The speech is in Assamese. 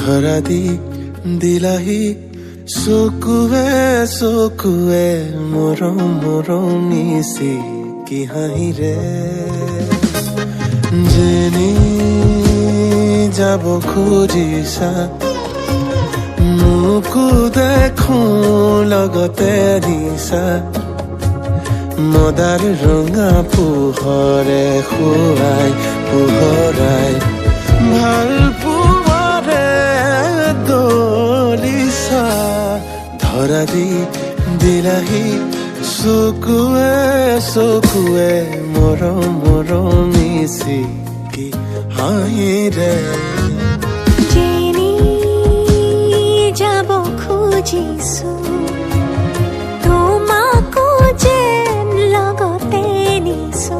ধৰা দি দিলাহি চকুৱে চকুৱে মৰম মৰম নিচি কি হাঁহিৰে যেনি যাব খুজিছা মোকো দেখো লগতে নিছা মদাৰ ৰঙা পোহৰে খুৱাই পোহৰাই ভাল পোৱাৰে দলিছা ধৰা দি দিলাহি চকুৱে চকুৱে মৰম মৰম মিচি কি হাঁহিৰে যেনি যাব খুজিছো তোমাকো যেন লগতে নিছো